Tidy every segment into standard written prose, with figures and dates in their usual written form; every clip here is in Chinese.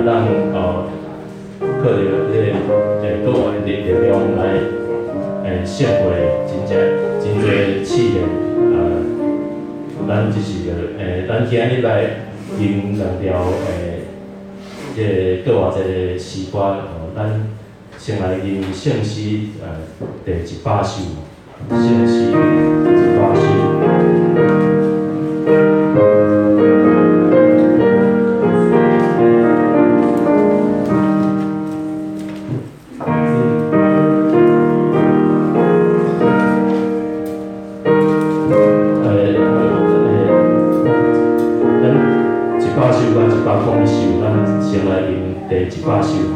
咱靠着各位的力量来献回真侪企业咱就是咱今日来吟两条倒偌济个诗歌咱先来吟圣诗第100首，圣诗100首。先来吟第100首吼。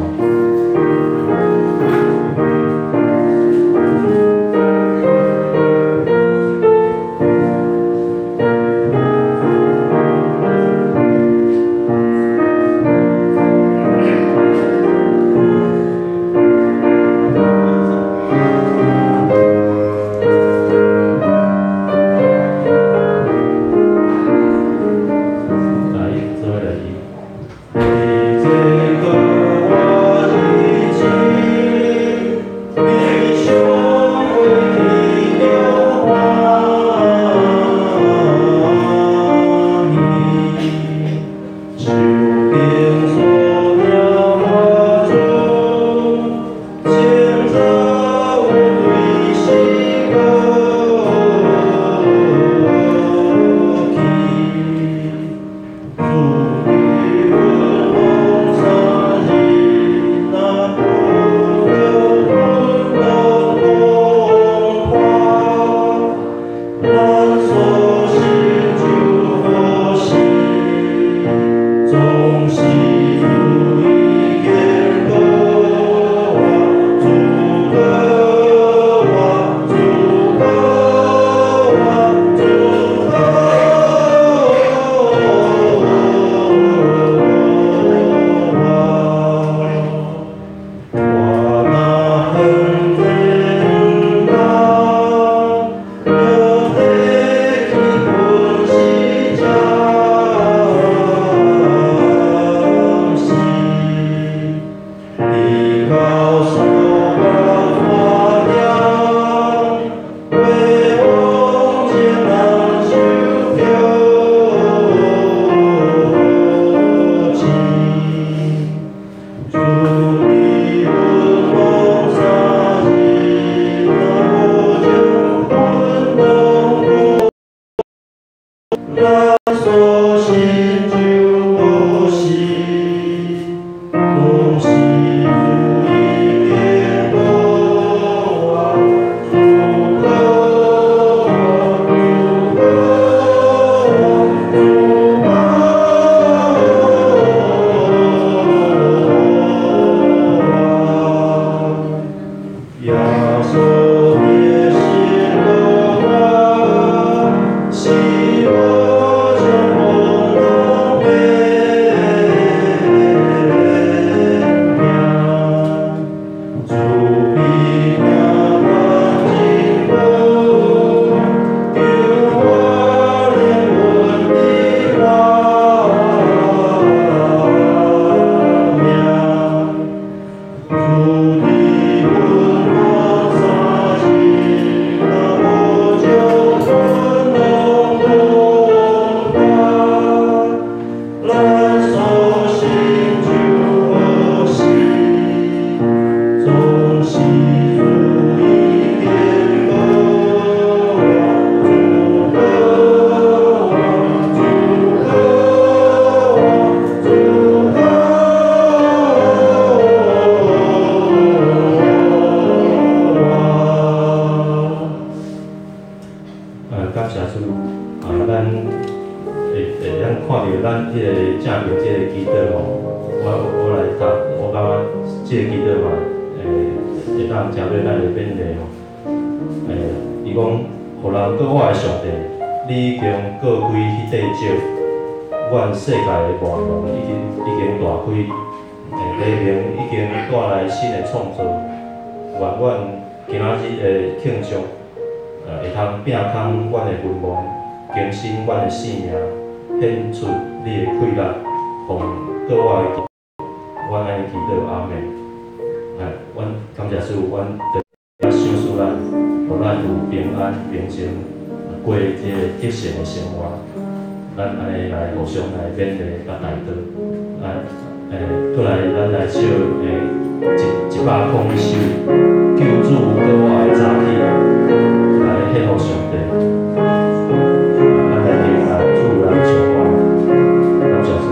阮世界的外容已经大开，黎明已经带来新的创造。愿阮今仔日的庆祝，会通摒空阮的文盲，更新阮的性命，显出你的快乐，互各我的阮安尼祈祷，阿门。阮感谢主，阮着想使咱，互咱有平安平静过即个得胜的生活。咱安尼来互相来勉励甲带导。过来咱来唱101首救主搁我的早起，来献互上帝。咱来敬来主来唱歌，感谢主。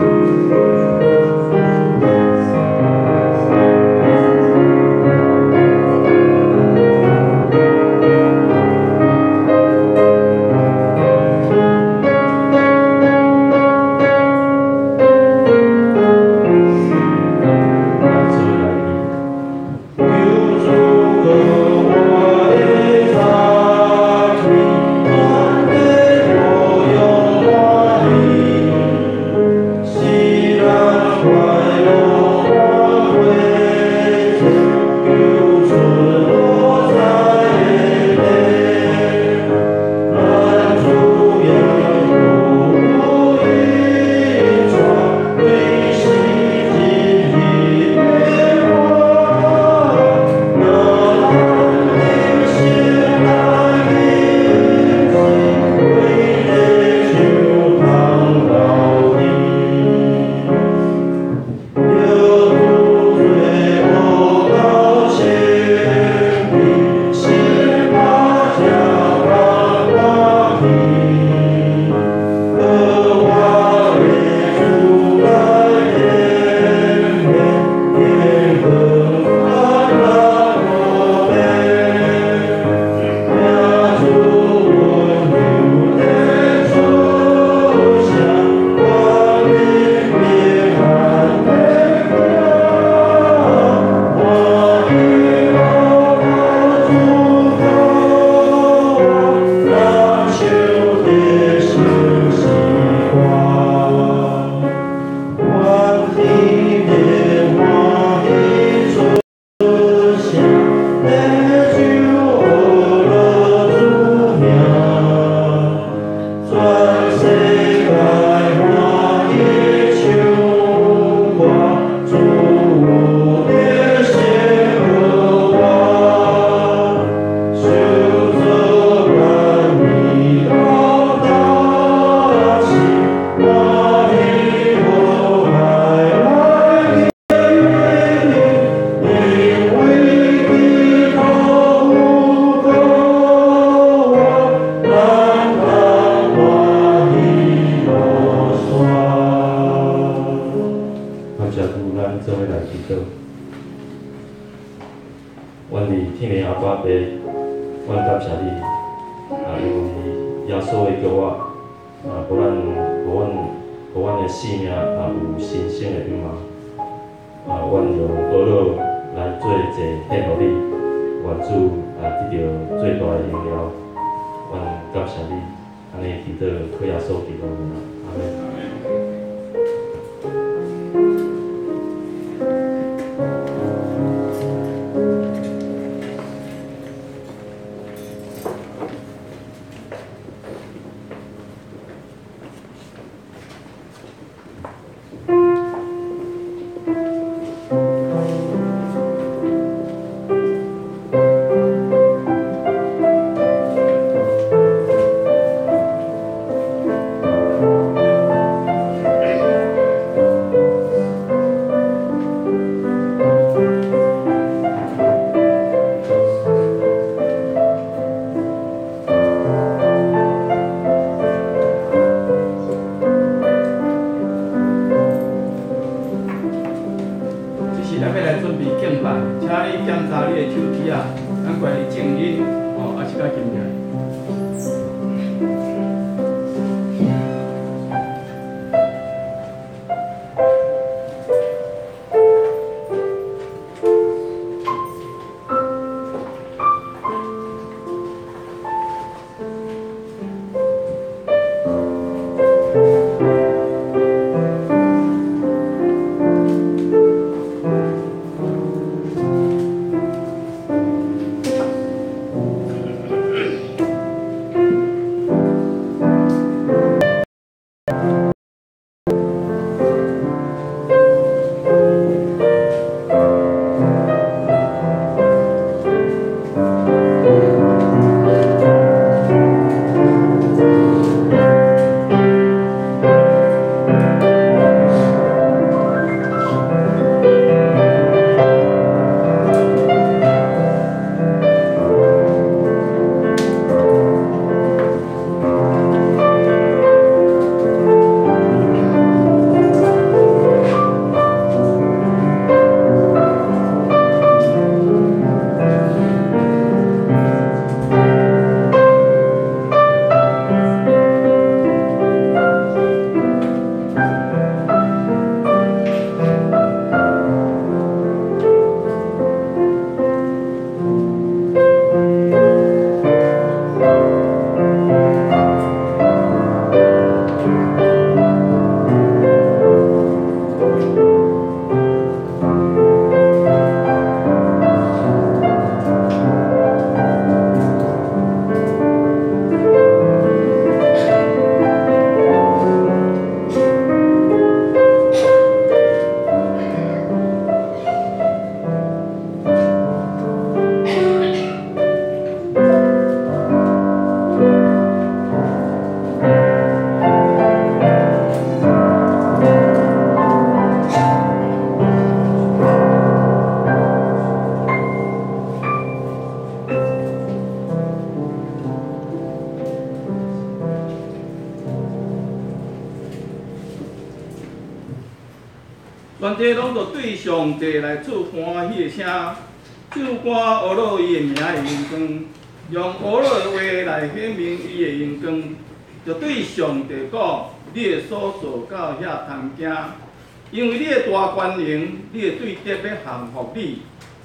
全地拢着对上帝来出欢喜的声，唱歌学落伊的名的荣光，用学落的话来显明伊的荣光，就对上帝讲：你的所做到遐通惊，因为你的大权能，你的对敌要降服你，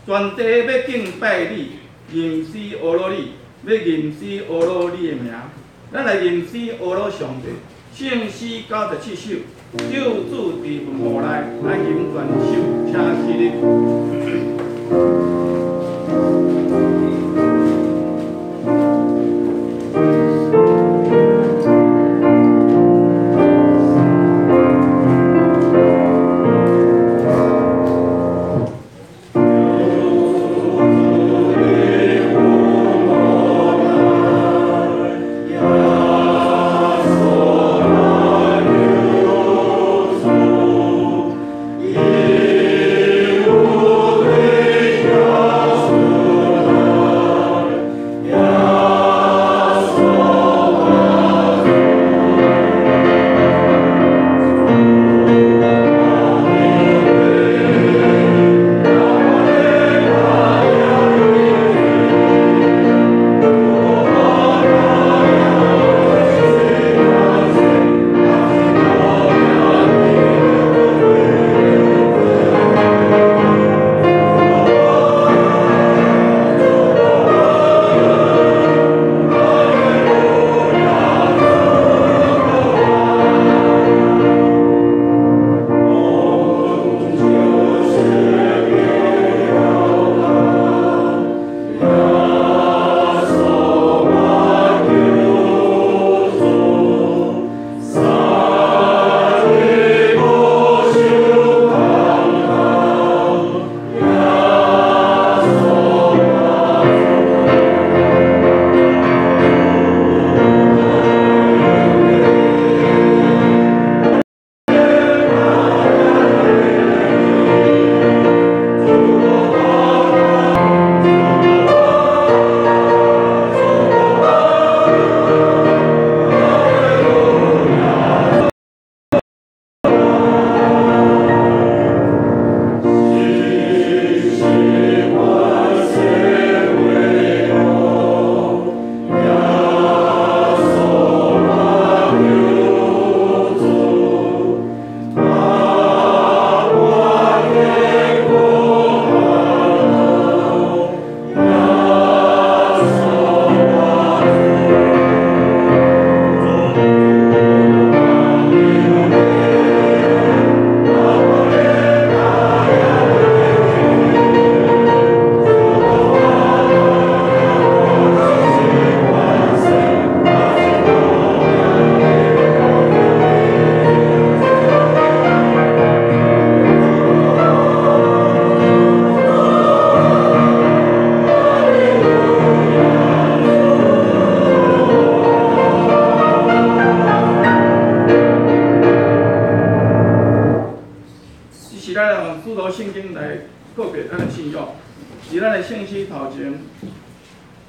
全地要敬拜你，吟诗学落你，要吟诗学落你的名。咱来吟诗学落上帝，圣诗97首，救主伫坟墓内，来吟全首，请起立。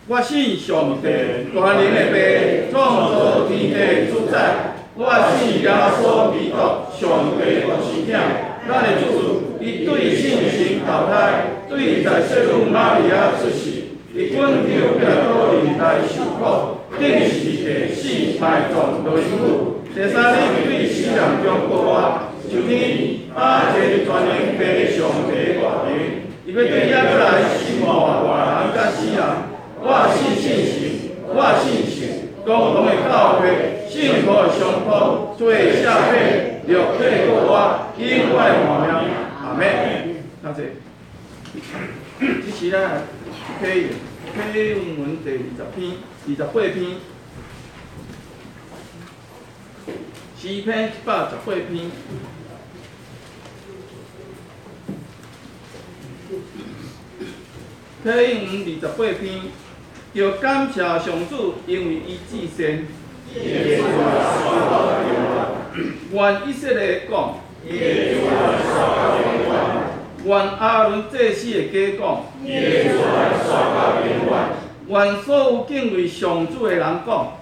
我信上帝，大能的爸，创造天地主宰。我信耶稣基督，上帝就是囝，咱的主，伊对圣神投胎，对在圣母玛利亚出世，伊滚流病倒人来受苦，定是第四埋葬落阴府，第三日对死人中复活，就天阿这全能爸上帝大名，伊要对遐过来审判活人甲死人。我信圣神，我信神，共同的教会，信徒的相通，做下辈，六体国我，永远hòa命。阿门。多谢。这是咱启文第28篇，诗篇118篇。启文28篇。要感谢上主，因为伊至善。愿以色列讲。愿阿伦祭司的家讲。愿所有敬畏上主的人讲。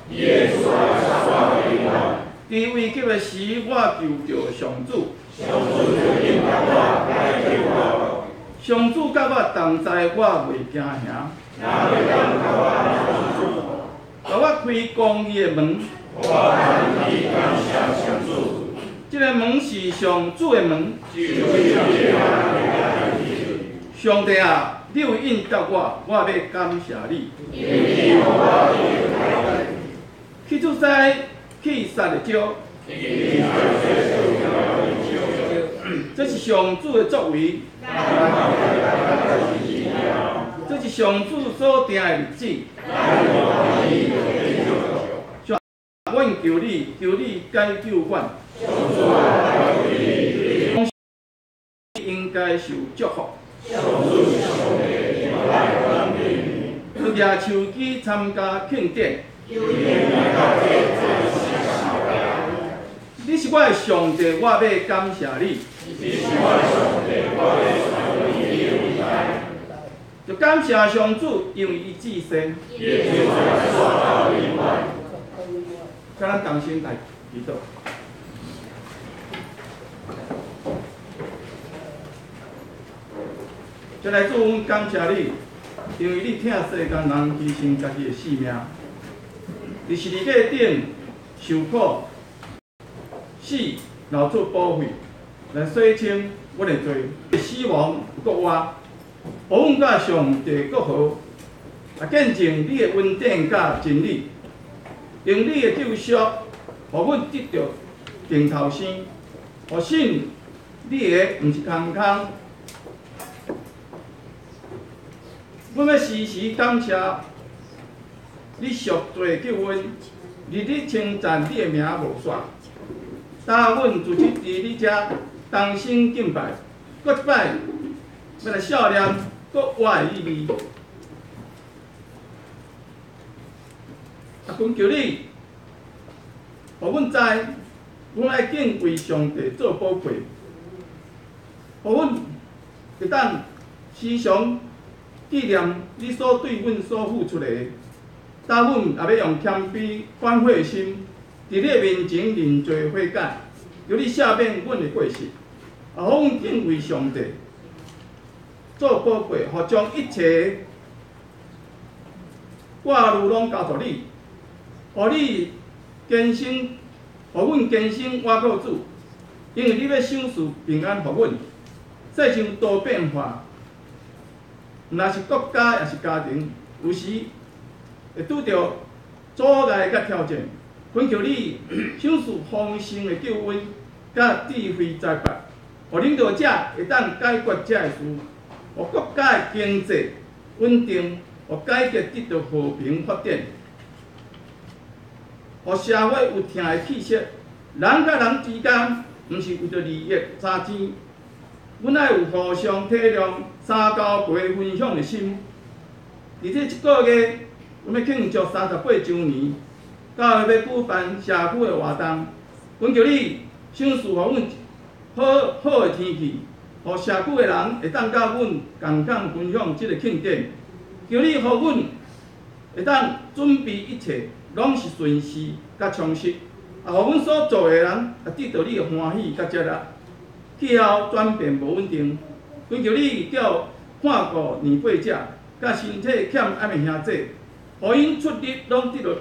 伫伫危急的时，我求着上主。上主就应甲我来救我。上主甲我同在，我袂惊吓。哪会当甲我帮助？甲我开公义的门。我愿意感谢上主。这个门是上主的门。上帝啊，你有应答我，我要感谢你。去出西，去杀的鸟。这是上主的作为。这是上主所定的日子。阮求你，求你解救阮。应该受祝福。去举手机参加庆典。你是我的上帝，我要感谢你。就感谢上主，因为伊至善。甲咱同心来祈祷。再来主，阮感谢你，因为你疼世间人牺牲家己的性命，伫十字架顶受苦、死，流出宝血，来洗清阮的罪，死亡有国活，互阮甲上帝国好，来见证你的恩典甲真理。用你的救赎，互阮得到定头生，互信你的毋是空空。阮要时时感谢你赎罪救恩，日日称赞你的名无煞。当阮自己伫你遮同心敬拜，搁一摆要来笑念国外的意义。恳求你，互阮知，阮爱敬畏上帝做宝贵，互阮会当时常纪念你所对阮所付出的。当阮也要用谦卑宽惠的心，伫你的面前认罪悔改，求你赦免阮的过失，互阮敬畏上帝做宝贵，互将一切挂路拢交予你。互你坚信，互阮坚信我靠主，因为你要赏赐平安互阮。世上多变化，若是国家也是家庭，有时会拄着阻碍甲挑战。恳求你赏赐丰盛的救恩，甲智慧财帛，互领导者会当解决这个事，互国家的经济稳定，互解决得到和平发展。互社会有疼的气息，人甲人之间，毋是为着利益争钱。阮爱有互相体谅、三交陪分享的心。伫这一个月，阮要庆祝38周年，教会要举办社区的活动，恳求你赏赐互阮好的天气，互社区的人会当甲阮共同分享这个庆典。求你互阮会当准备一切。拢是顺时甲充实，互阮所做的人也得到你的欢喜甲接纳。气候转变无稳定，恳求你叫看顾年辈者，甲身体欠爱的兄弟，互因出入拢得到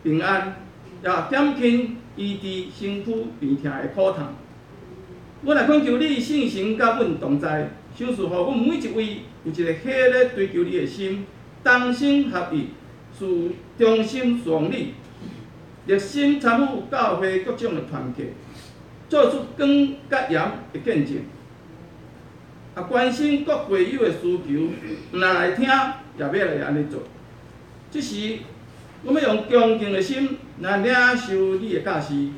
平安，也减轻医治身躯病痛的苦痛。阮也恳求你圣神甲阮同在，赏赐互阮每一位有一个喜咧追求你的心，同心合意。是忠心顺利，热心参与教会各种的团契，做出光甲盐的见证。关心各会友的需求，若来听，也要来安尼做。这时，我要用恭敬的心来领受你的教示，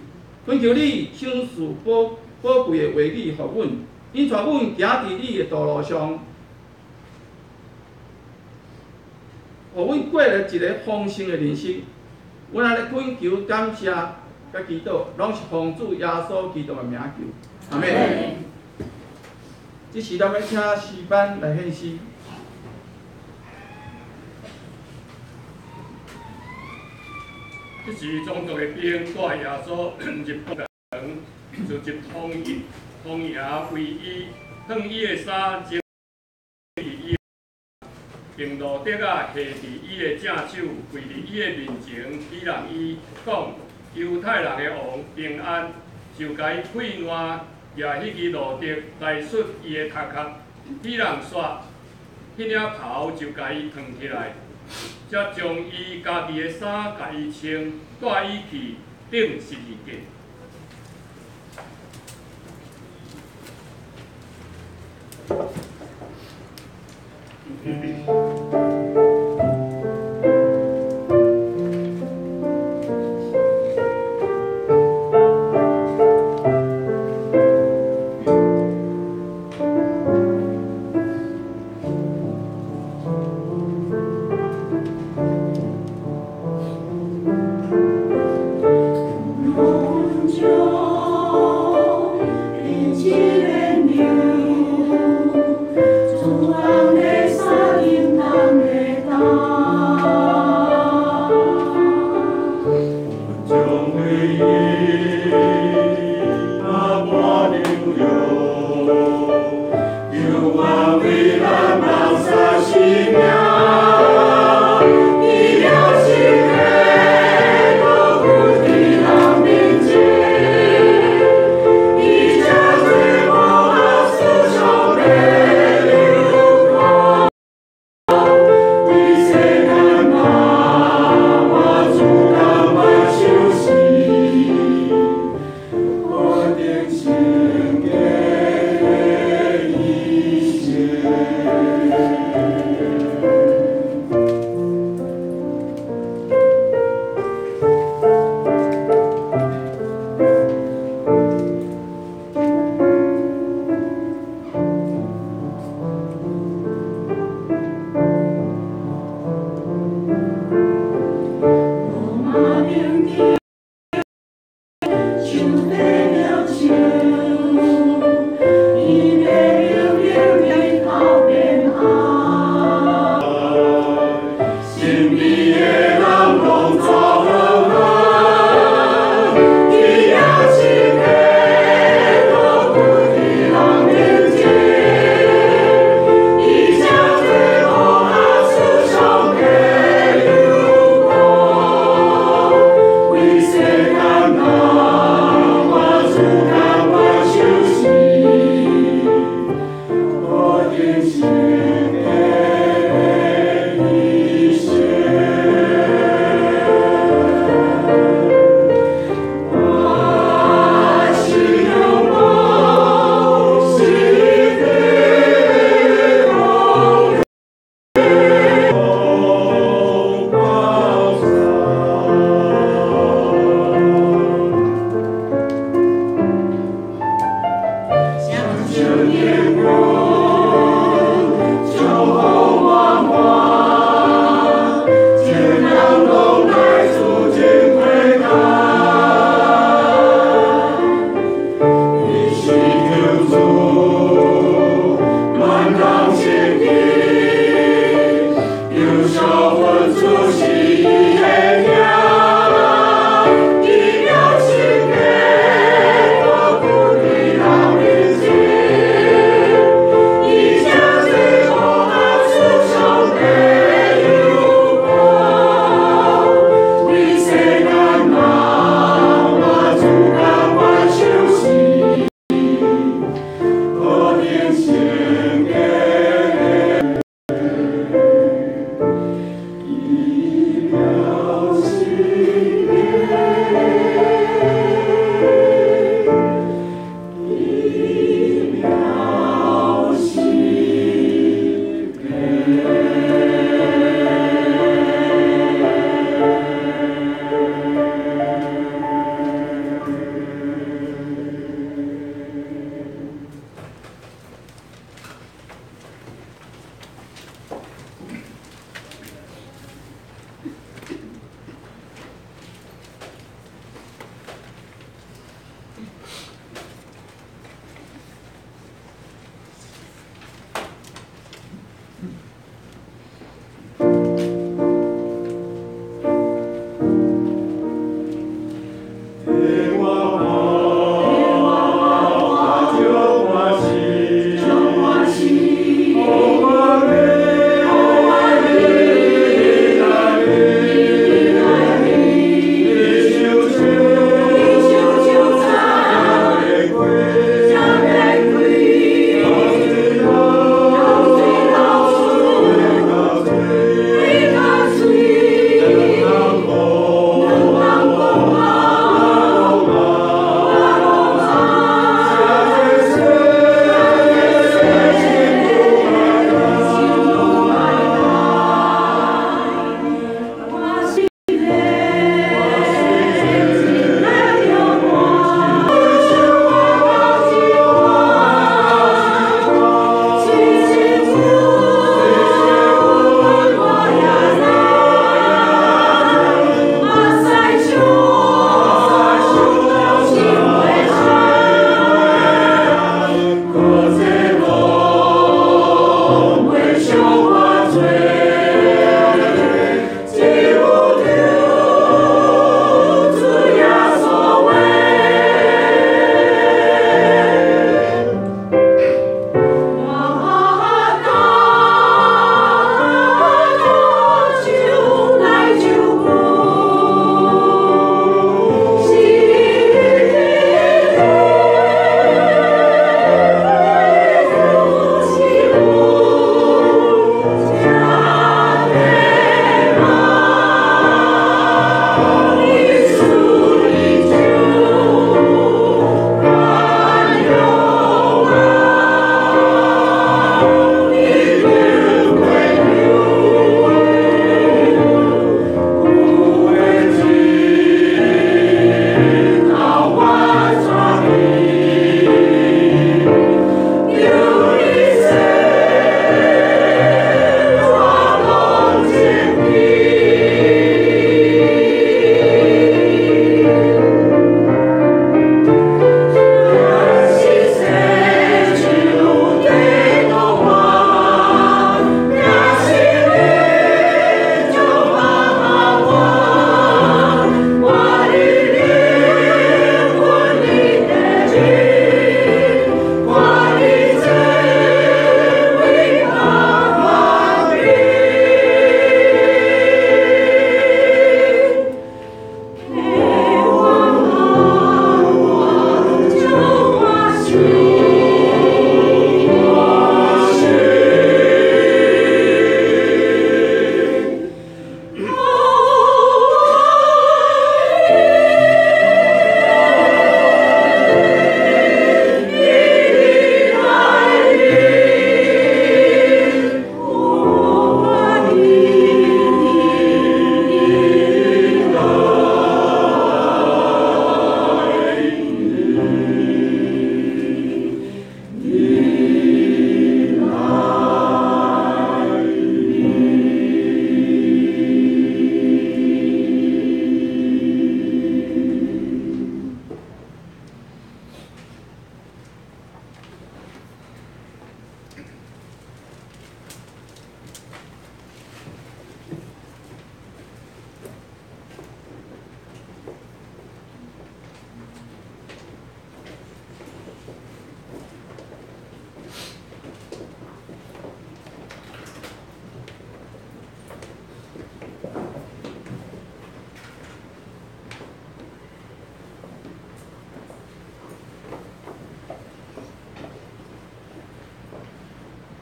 恳求你赏赐宝贵的话语互阮，引带阮行伫你的道路上。互阮过了一个丰盛的人生，阮安尼恳求、感谢、甲祈祷，拢是奉主耶稣基督的名求。阿门。这时咱要请诗班来献诗。迄时总督的兵带耶稣入宫城，就入封衙为伊烫伊的衫，整理伊，并路德下伫伊的正手，跪伫伊的面前，比人伊讲犹太人的王平安，就甲伊跪烂，举迄支路德来捽伊的头壳，比人煞，迄领头就甲伊烫起来。 才将伊家己的衫甲伊穿，带伊去顶十字架。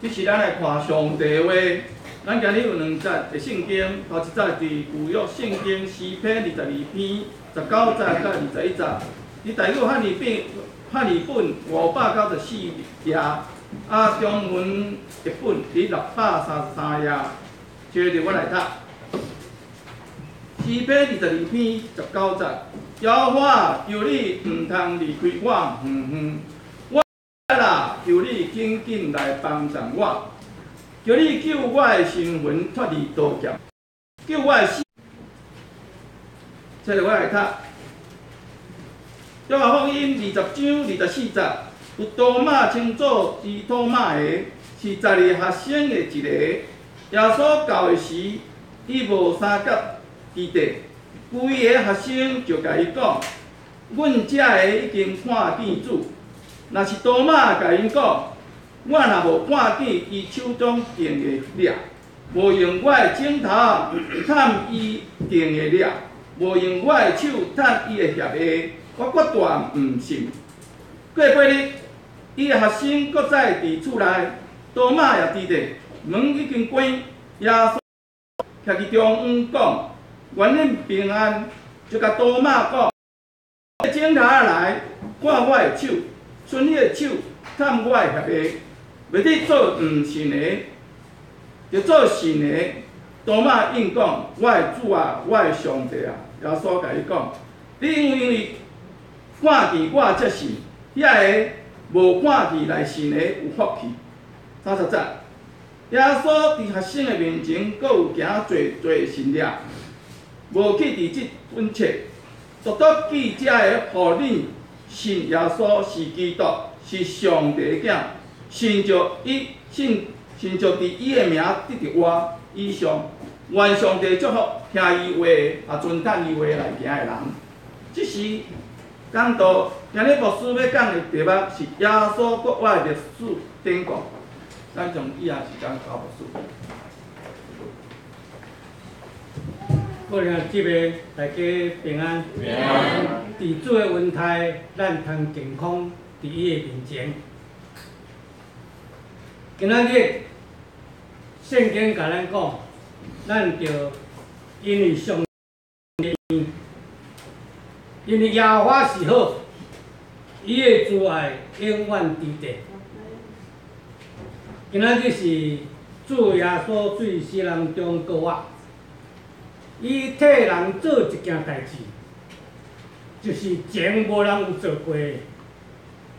即是咱来看上帝的话。咱今日有两节的圣经，头一节伫旧约圣经诗篇22篇19节到21节。伫大约汉语本594页，中文译本伫633页。接着我来读。诗篇22篇19节，耶和华求你毋通离开我，我啦，求你紧紧来帮助我。求你救我的身魂脱离刀剑，救我的心。接着我来读《约翰福音》20章24节，有多马称作基多马的，是12学生的一个。耶稣到的时，伊无三角基地，规个学生就甲伊讲：阮遮个已经看见主。若是多马甲因讲。我若无看见伊手中钉的粒，无用我的指头探伊钉的粒，无用我的手探伊的血液，我决断毋信。过8日，伊的学生搁再伫厝内，多马也伫咧，门已经关。耶稣徛伫中央讲：愿恁平安。就甲多马讲：指头来，看我的手，伸你的手探我的血液。袂得做毋信的，着做信的。多马应讲：我的主啊，我的上帝啊！耶稣甲伊讲：你因为看见我才信，遐个无看见来信的有福气。30节，耶稣伫学生的面前，阁有行做神了，无去伫即本册，独独记遮个，互你信耶稣是基督，是上帝的囝。信着伫伊的名得着我以上，愿上帝祝福听伊话遵等伊话来行的人。即是讲到今日牧师要讲的题目是耶稣国外的历史典故。咱从以下时间交牧师。各位姊妹，大家平安。平安。伫主的恩待，咱通健康伫伊的面前。今仔日圣经甲咱讲，咱着因为上帝，因为耶和华是好，伊的慈爱永远伫地。今仔日是主耶稣对死人中告我，伊替人做一件代志，就是前无人有做过的，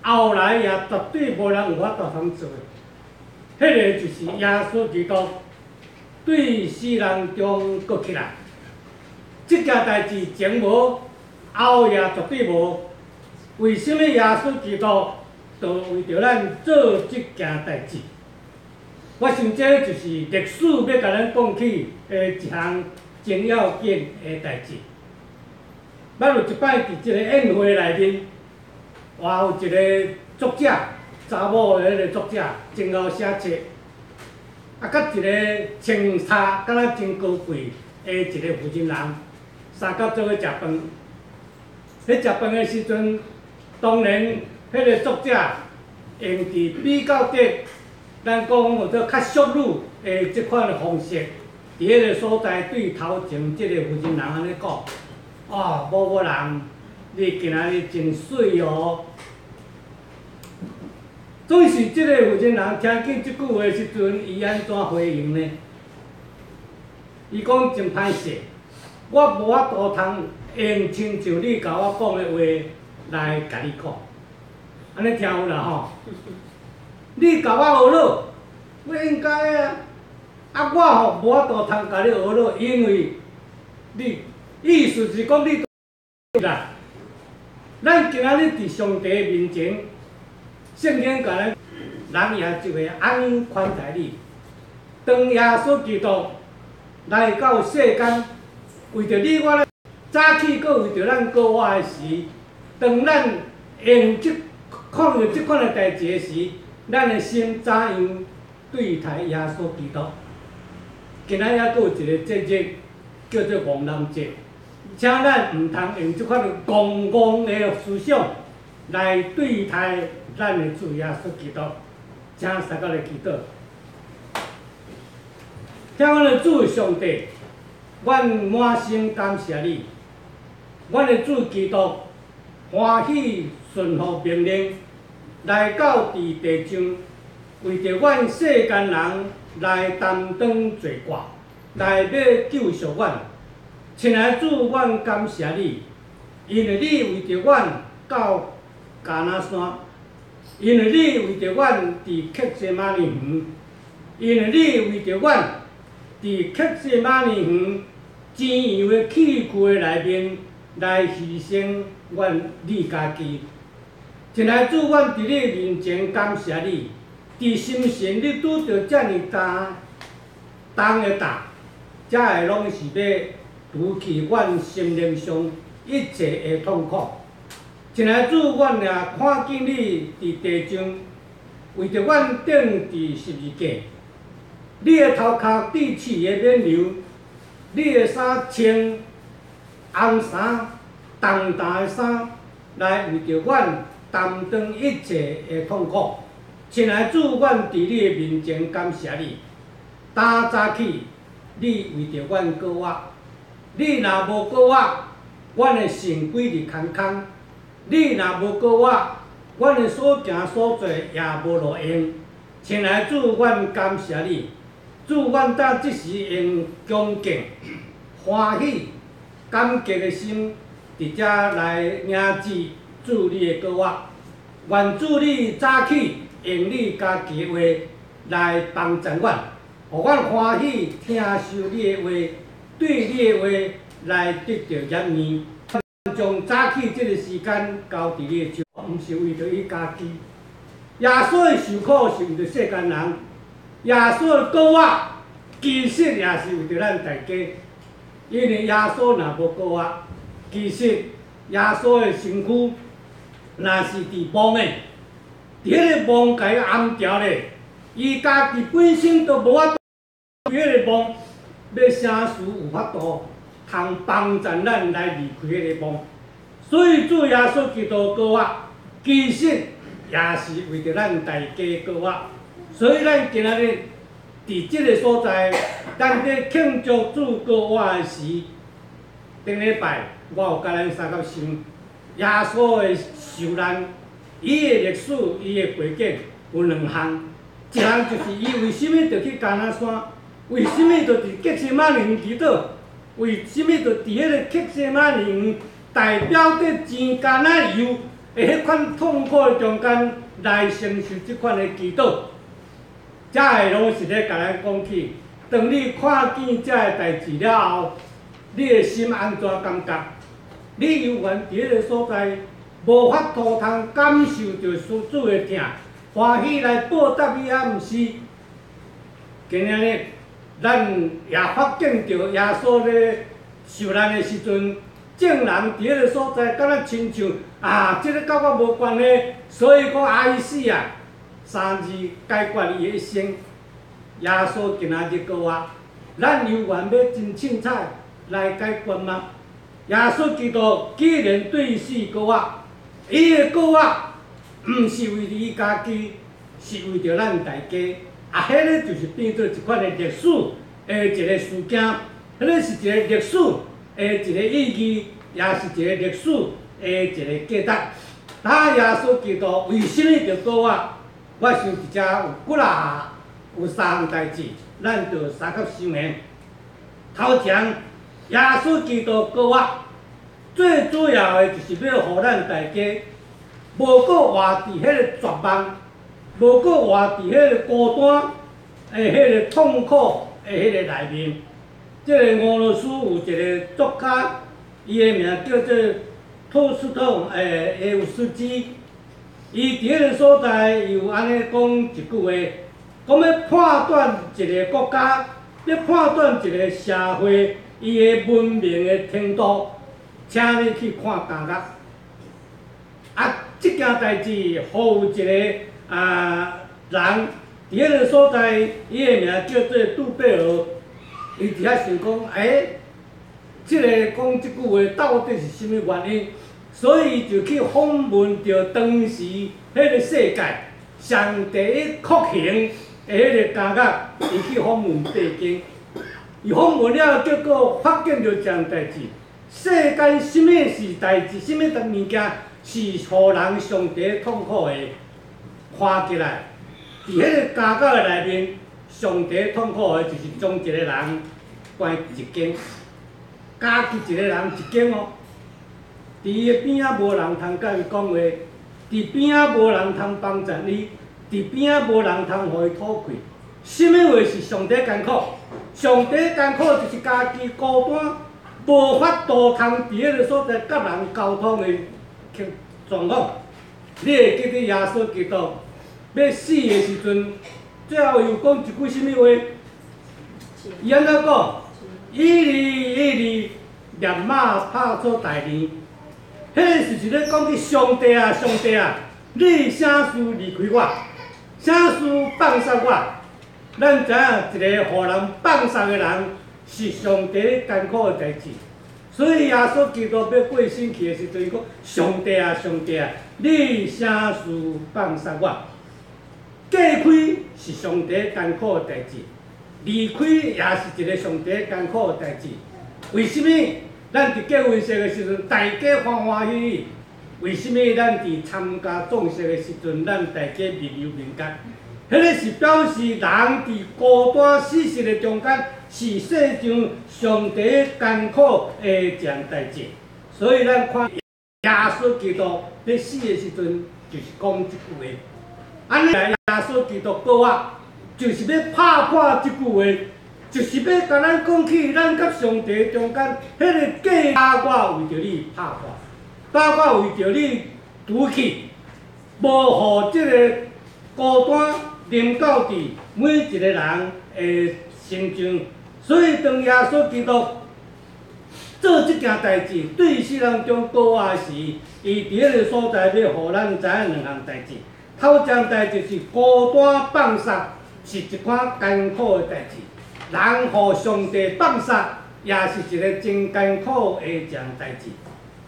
后来也绝对无人有法度通做的。迄个就是耶稣基督对死人中搁起来，即件代志前无，后也绝对无。为什么耶稣基督就为着咱做即件代志？我想这就是历史要甲咱讲起的一项真要紧的代志。捌有一摆伫一个宴会内面，话有一个作者。查某的迄个作者真会写册，甲一个穿衫敢若真高贵的一个负责人，三角做伙食饭。咧食饭的时阵，当然迄个作者用伫比较得，咱讲或者较俗语的即款的方式，伫迄个所在对头前即个负责人安尼讲：某人，你今仔日真水哦！总是即个负责人听见即句话时阵，伊安怎回应呢？伊讲真歹势，我无法度通用亲像你甲我讲的话来甲你讲，安尼听有啦吼？你甲我学了，我应该啊，我吼无法度通甲你学了，因为你意思是讲你啦。咱今仔日伫上帝面前。圣经甲咱，人也就会安宽待你。当耶稣基督来到世间，为着你我早起，搁为着咱过活的时，当咱用看到即款的代志的时，咱的心怎样对待耶稣基督？今仔还阁有一个节日叫做亡人节，请咱毋通用即款戆戆的思想来对待。咱的主耶稣基督，请大家来祈祷。听阮的主上帝，阮满心感谢你。阮的主基督欢喜顺服命令，来到伫地上，为着阮世间人来担当罪过，来要救赎阮。亲爱的主，阮感谢你，因为你为着阮到迦南山，因为你为着阮伫克西马尼园，因为你为着阮伫克西马尼园真样的器具内面来牺牲你家己。亲爱的主，阮伫你面前感谢你，伫心神你拄着遮尔重的担，才会拢是要除去阮心灵上一切的痛苦。亲爱的主，阮也看见你伫地上，为着阮钉伫十字架，你的头壳滴血的免流，你的衫穿红衫、重担的衫，来为着阮担当一切的痛苦。亲爱的主，阮伫你的面前感谢你。打早起，你为着阮过我，你若无过我，阮的肾规日空空；你若无过我，阮的所行所做也无路用。亲爱的主，阮感谢你。主，阮搭即时用恭敬、欢喜、感激的心，伫遮来领旨主你的过我。愿主你早起用你家己的话来帮助阮，互阮欢喜听受你的话，对你的话来得到验验。将早起即个时间交伫你的手，毋是为着伊家己。耶稣的受苦是为着世间人，耶稣的过我其实也是为着咱大家。因为耶稣若无过我，其实耶稣的身躯若是伫墓的，伫迄个墓甲伊安掉咧，伊家己本身都无法度，迄个墓要啥事有法度通帮助咱来离开迄个墓。所以主耶稣基督过我，其实也是为着咱大家过我。所以咱今仔日伫即个所在，咱咧庆祝主过我的时，顶礼拜我有甲咱三角想，耶稣的受难，伊的历史、伊的背景有两项，一项就是伊为什么要去迦南山，为什么要伫克西马尼园祈祷，为什么要伫迄个克西马尼园代表着真艰难忧的迄款痛苦的中间来承受即款的祈祷。这个拢是咧甲咱讲起，当你看见这个代志了后，你的心安怎感觉？你犹原伫迄个所在，无法度通感受着施主的疼，欢喜来报答你啊？毋是？今仔日咱也发现着耶稣咧受难的时阵，众人伫迄个所在，敢若亲像即个甲我无关系，所以我爱死啊！三字解决伊的一生。耶稣今仔日过我，咱犹原要真凊彩来解决吗？耶稣基督既然对死过我，伊的过我毋是为着伊家己，是为着咱大家。迄个就是变做一款的历史的一个事件，迄个是一个历史的一个意义，也是一个历史的一个价值。耶稣基督为什么着过我？我想伫遮有有三项代志，咱着三角想的。头前，耶稣基督过我，最主要的就是要互咱大家无搁活伫迄个绝望，无搁活伫迄个孤单的迄个痛苦的迄个内面。即个俄罗斯有一个作家，伊的名叫做托斯托耶夫斯基。伊伫迄个所在有安尼讲一句话，讲要判断一个国家，要判断一个社会伊的文明的程度，请你去看家乐。即件代志，互有一个人伫迄个所在，伊的名叫做杜贝尔，伊伫遐想讲，即个讲即句话到底是甚物原因？所以就去访问着当时迄个世界上第一酷刑的迄个家乐，伊去访问北京。伊访问了，结果发现着一件代志：世间什么是代志？什么物件是互人上帝痛苦的？看起来，伫迄个家教的内面，上帝痛苦的就是将一个人关一间，加起一个人一间哦。伫伊的边仔无人通甲伊讲话，伫边仔无人通帮助你，伫边仔无人通互伊吐气。什么话是上帝艰苦？上帝艰苦就是家己孤单，无法度通伫迄个所在甲人沟通的状况。你会记得耶稣基督要死的时阵，最后又讲一句什么话？伊安怎讲？伊念马拍做大年。迄是咧讲起上帝啊，上帝啊，你啥事离开我？啥事放杀我？咱知影一个互人放杀的人是上帝艰苦的代志，所以耶稣基督要过身去的时阵，伊讲：上帝啊，上帝啊，你啥事放杀我？过开是上帝艰苦的代志，离开也是一个上帝艰苦的代志。为什么？咱伫结婚式的时阵，大家欢欢喜喜；为什么咱伫参加葬式的时阵，咱大家面有面结？迄个是表示人伫孤单死实的中间，是世上上帝艰苦的一件代志。所以咱看耶稣基督咧死的时阵，就是讲即句话。安尼耶稣基督告我，就是要拍破即句话。就是要甲咱讲起，咱甲上帝中间迄个假我为着你拍破，假我为着你除去，无互即个孤单临到伫每一个人的心中。所以当耶稣基督做即件代志，对世人中告我时，伊伫迄个所在要互咱知影两项代志。头件代志是孤单放杀，是一款艰苦的代志。人互上帝放杀，也是一个真艰苦的一件代志。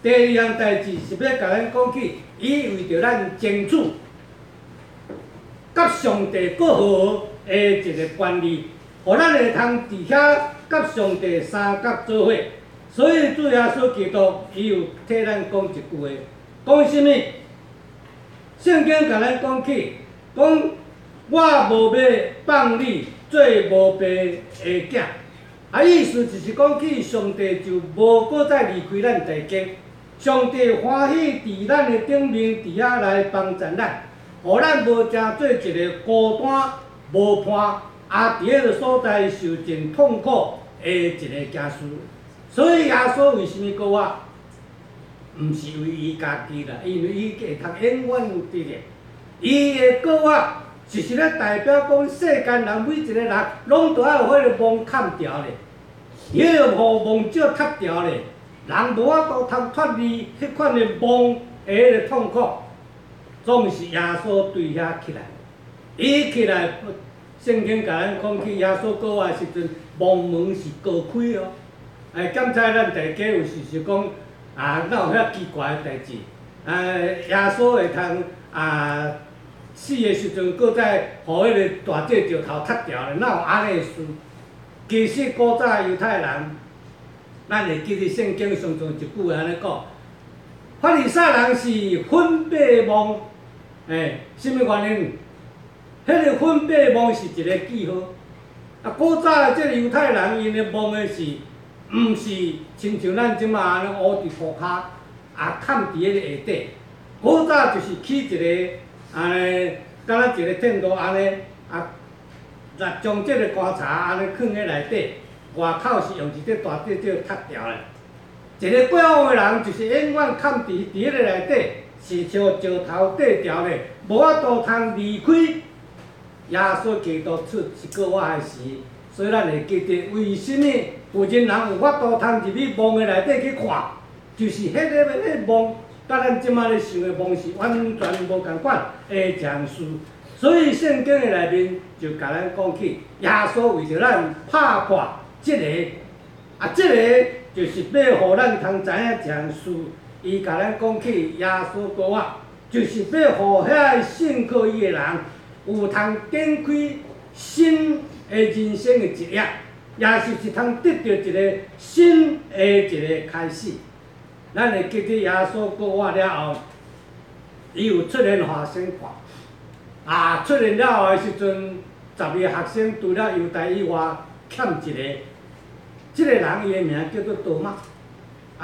第二项代志是要甲咱讲起，伊为着咱争取甲上帝更好的一个关系，互咱会通伫遐甲上帝三角做伙。所以主耶稣基督伊有替咱讲一句话，讲什么？圣经甲咱讲起，讲我无要放你做无爸的囝，意思就是讲起上帝就无搁再离开咱大家，上帝欢喜伫咱的顶面伫遐来帮助咱，互咱无正做一个孤单无伴，也伫迄个所在受尽痛苦的一个家属。所以耶稣为什么告我？毋是为伊家己啦，因为伊会通永远有得力。伊会告我，就是咧代表讲世间人每一个人，拢着爱有迄个梦砍掉咧，迄个互梦少砍掉咧，人无法度通脱离迄款的梦的迄个痛苦。总是耶稣对遐起来，伊起来，圣经甲咱讲起耶稣告我的时阵，梦门是高开哦。检查咱大家有时是讲哪有遐奇怪的代志？耶稣会通死的时阵，搁再互迄个大隻石头踢掉咧，哪有安尼的事？其实古早犹太人，咱会记得圣经上常一句安尼讲：法利赛人是分八梦，什么原因？迄个分八梦是一个记号。古早的即个犹太人，因的梦的是，毋是亲像咱即马安尼乌伫涂骹，崁伫迄个下底。古早就是起一个安尼，敢若一个텐트安尼，将即个棺材安尼囥喺内底，外口是用一块大块石踢掉咧。一个过往的人就是永远崁伫迄个内底，是像石头缀条咧，无法度通离开。耶稣基督出一个我的时，所以咱会记得为什么有人有法度通入去梦的内底去看，就是迄个梦，甲咱即马咧想的梦是完全无共款的一件事。所以圣经的内面就甲咱讲起，耶稣为着咱拍破即个，即个就是要互咱通知影一件事。伊甲咱讲起，耶稣告我，就是要互遐信靠伊的人有通展开新的人生的一页。也是一通得到一个新的一个开始。咱会记得耶稣过活了后，伊有出现互学生看，出现了后的时阵，10个学生除了犹太以外，欠一个，即个人伊的名叫做多马。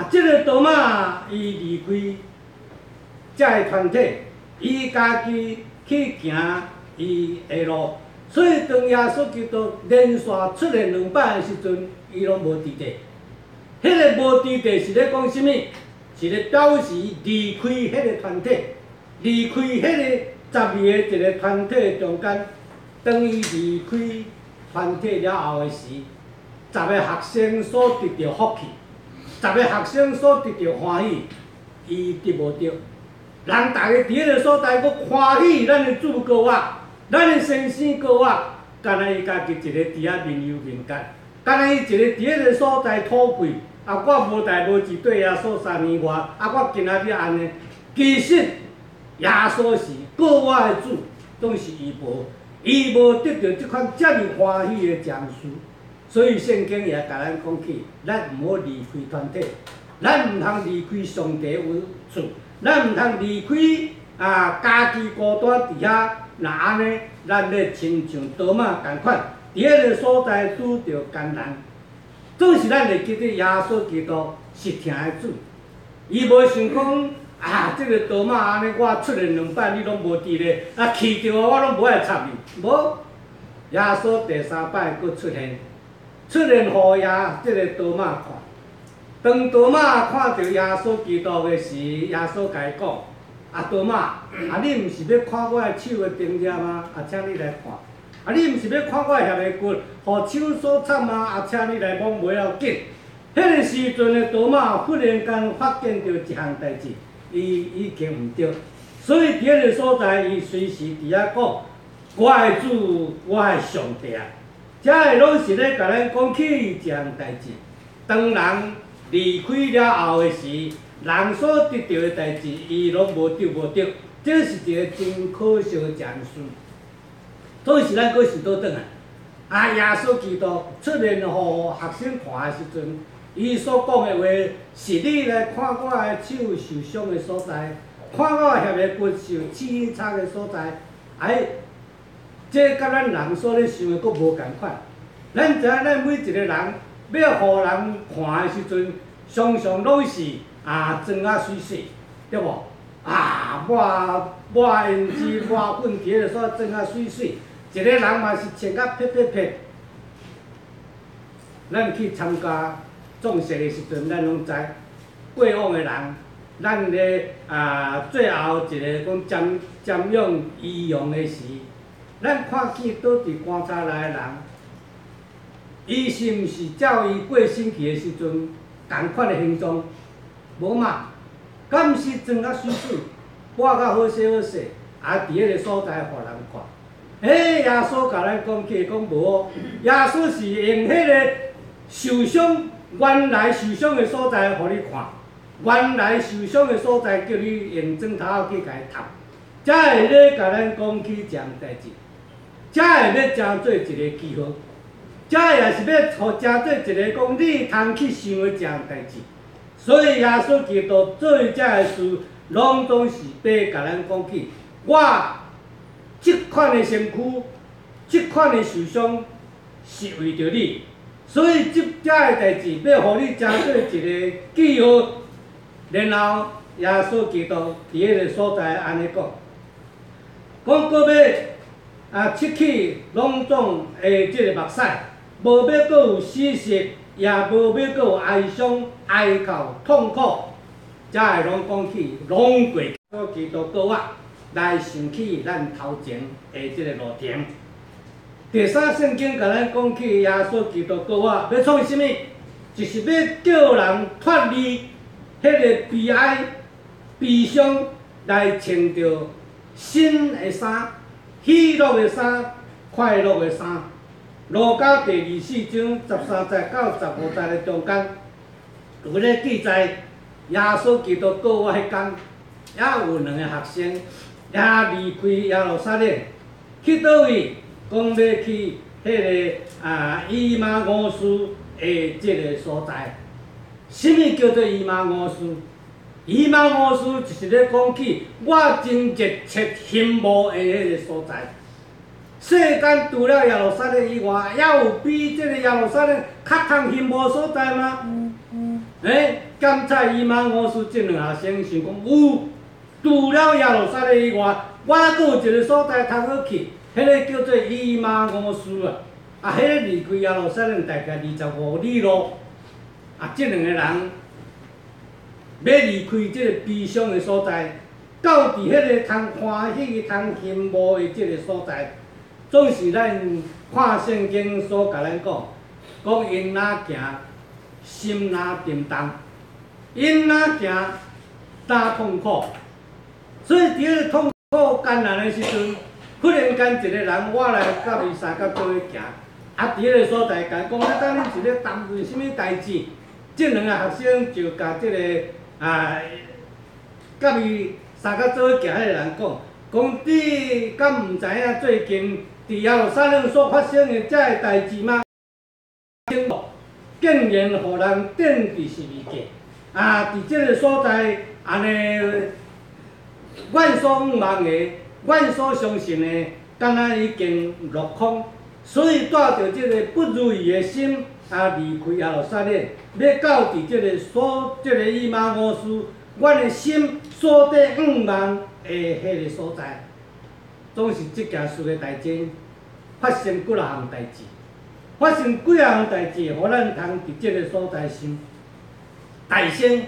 即个多马伊离开这个团体，伊家己去行伊的路。所以当耶稣基督连续出现2摆的时阵，伊拢无伫地。迄个无伫地是咧讲啥物？是咧表示离开迄个团体，离开迄个12个一个团体中间。当伊离开团体了后的时，10个学生所得到福气，10个学生所得到欢喜，伊得无到。人大家伫迄个所在，搁欢喜咱的主高啊！咱的先生高啊，敢若伊家己一个伫遐面游面干，敢若伊一个伫迄个所在土贵，我无代无志对耶稣3年外，我今仔日安尼，其实耶稣是过我的主，总是伊无得到即款遮尔欢喜的奖数，所以圣经也甲咱讲起，咱毋好离开团体，咱毋通离开上帝有主，咱毋通离开家己孤单伫遐。那安尼，咱咧亲像多马共款，伫迄个所在拄着艰难，总是咱会记得耶稣基督是听的主。伊无想讲即个多马安尼，我出现2摆，你拢无伫咧，去着我拢无爱插你。无，耶稣第3摆佫出现互即个多马看。当多马看到耶稣基督的时，耶稣甲伊讲。多马，你毋是要看我的手的钉子吗？请你来看。你毋是要看我的遐个骨，互手所插吗？请你来摸，袂要紧。迄个时阵的多马忽然间发现到一项代志，伊已经毋对，所以伫迄个所在，伊随时伫遐讲：我的主，我的上帝啊！遮个拢是咧甲咱讲起一项代志。当人离开了后的时，人所得到的代志，伊拢无得，这是一个真可惜的奖数。所以是咱搁是倒转来，耶稣基督出现互学生看的时阵，伊所讲的话是你来看我的手受伤的所在，看我遐个骨受刺插的所在，这甲咱人所咧想的搁无共款。咱知影，咱每一个人要互人看的时阵，常常拢是。装啊水水，对无？抹胭脂、抹粉伫个所装啊水水，一个人嘛是穿甲撇撇撇。咱去参加葬式的时阵，咱拢知过往的人，咱咧最后一个讲瞻仰遗容的时，咱看见倒伫棺材内的人，伊是毋是照伊过身去的时阵同款的形状？无嘛，敢毋是装甲水水，抹甲好势，伫迄个所在互人看。耶稣甲咱讲起讲无，耶稣是用迄个受伤原来受伤的所在互你看，原来受伤的所在叫你用砖头去甲伊ทับ，才会咧甲咱讲起这样代志，才会咧诚做一个记号，才也是要互诚做一个讲你通去想的这样代志。所以耶稣基督做遮个事，拢总是要甲咱讲起，我即款的身躯，即款的受伤，是为着你。所以遮个代志要互你诚做一个记号。然后耶稣基督伫迄个所在安尼讲，讲搁要拭去拢总的即个目屎，无要搁有死实。也无要搁有哀伤、哀哭、痛苦，才会拢讲起拢过基督过啊，来想起咱头前的即个路程。第三圣经甲咱讲起耶稣基督过啊，要创啥物？就是要叫人脱离迄个悲哀、悲伤，来穿着新的衫、喜乐的衫、快乐的衫。路加第24章13节到15节的中间，有咧记载耶稣基督过活迄天，也有2个学生也离开耶路撒冷，去倒位？讲要去以马五斯的这个所在。什么叫做以马五斯？以马五斯就是咧讲起我真热切羡慕的迄个所在。世间除了耶路撒冷以外，还有比这个耶路撒冷较通羡慕所在吗？甘在以马五斯这两下先想讲有，除了耶路撒冷以外，我阁有一个所在通好去，迄个叫做以马五斯啊。迄个离开耶路撒冷大概25里路。这两个人要离开这个悲伤的所在，到伫迄个通欢喜、通羡慕的这个所在，总是咱看圣经所甲咱讲因哪行，心哪沉重，因哪行，哪痛苦。所以伫迄个痛苦艰难的时阵，忽然间一个人我来甲伊三甲做伙行，伫迄个所在甲讲，你当恁是咧谈论什么代志？这两个学生就甲这个甲伊三甲做伙行迄个人讲你敢毋知影最近伫耶路撒冷所发生的遮个代志吗？竟然互人定治是物件伫这个所在安尼，阮所仰望的，阮所相信的，敢若已经落空，所以带着这个不如意的心离开耶路撒冷。要到伫这个以马五斯，阮的心所在仰望的迄个所在，总是即件事的代志发生几啊项代志，发生几啊项代志，互咱通伫这个所在想。大先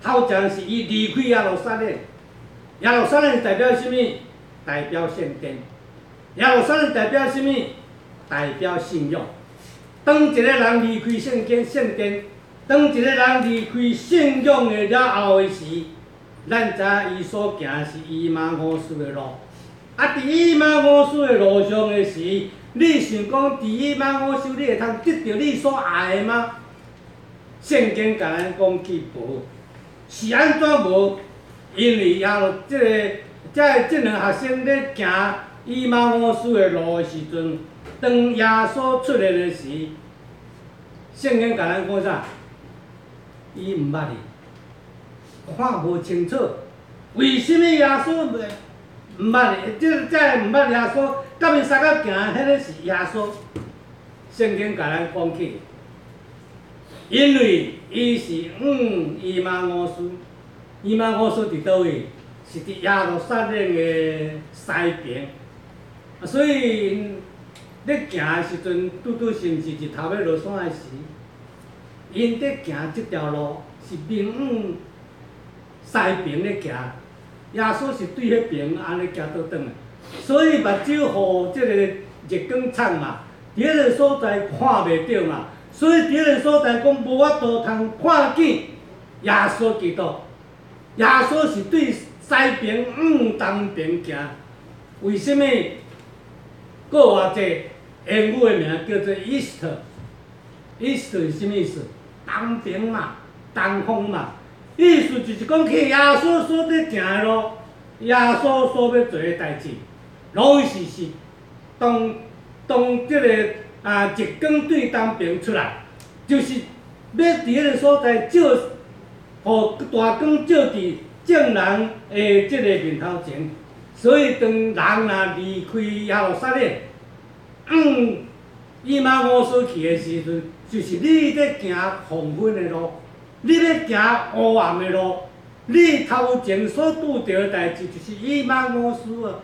头前是伊离开耶路撒冷，耶路撒冷代表什么？代表圣殿。耶路撒冷代表什么？代表信仰。当一个人离开圣殿，当一个人离开信仰的了后的时，咱知影伊所行是以马五斯的路。伫以马五斯的路上的时，你想讲伫以马五斯，你会通得到你所爱的吗？圣经甲咱讲去无，是安怎无？因为这两学生咧行以马五斯的路的时阵。当耶稣出来的时，圣经甲咱讲啥？伊毋捌伊，看无清楚。为什么耶稣毋捌伊？这毋捌耶稣，甲伊三个行，迄个是耶稣。圣经甲咱讲起，因为伊是以马五斯，以马五斯伫倒位？是伫耶路撒冷的西边，所以。咧行的时阵，拄甚至日头要落山的时，因咧行即条路是面西边咧行，耶稣是对迄边安尼行倒转来，所以目睭互即个日光惨嘛，伫迄个所在看袂到嘛，所以伫迄个所在讲无法度通看见耶稣基督。耶稣是对西边东边行，为什么？搁有偌济？英语的名叫做 East，East 是什么意思？东边嘛，东方嘛。意思就是讲去耶稣所在行的路，耶稣所要做的代志，拢是当这个日光对东边出来，就是要伫迄个所在照，互大光照伫众人的这个面头前。所以当人若离开耶路撒冷，以马五斯去的时阵，就是你咧行黄昏的路，你咧行黑暗的路，你头前所拄着的代志就是以马五斯啊。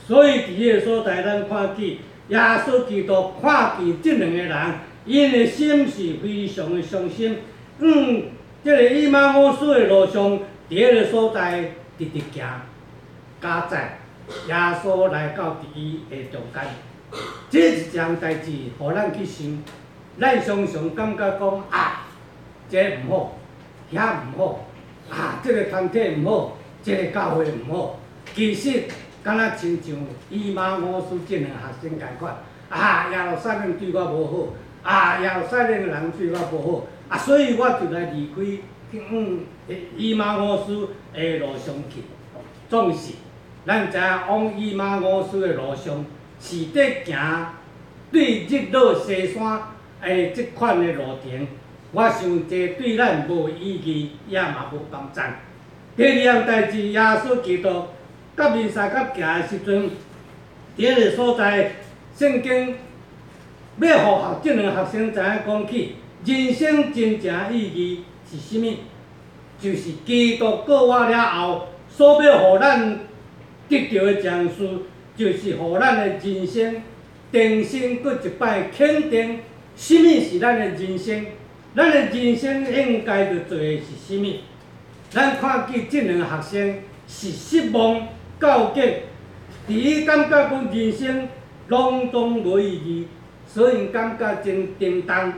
所以伫迄个所在，咱看见耶稣基督看见这两个人，因的心是非常的伤心。这个以马五斯的路上，伫迄个所在直直行，加载耶稣来到伫伊的中间。这一项代志，互咱去想，咱常常感觉讲这毋好，遐毋好，这个团体毋好，这个教会毋好。其实，敢若亲像以马五斯这两学生共款，耶路撒冷对我无好，耶路撒冷的人对我无好，所以我就来离开以马五斯的路上去。总是，咱知影往以马五斯的路上。是伫行对日落西山的即款的路程，我想这对咱无意义，也嘛无帮助。第二样代志，耶稣基督甲面三甲行的时阵，伫个所在，圣经要互即两学生知影讲起，人生真正意义是啥物？就是基督过活了后，所要互咱得到的奖事，就是互咱的人生重新搁一摆肯定，啥物是咱的人生？咱的人生应该要做的是啥物？咱看见即两个学生是失望告急，伫伊感觉讲人生拢总无意义，所以感觉真沉重、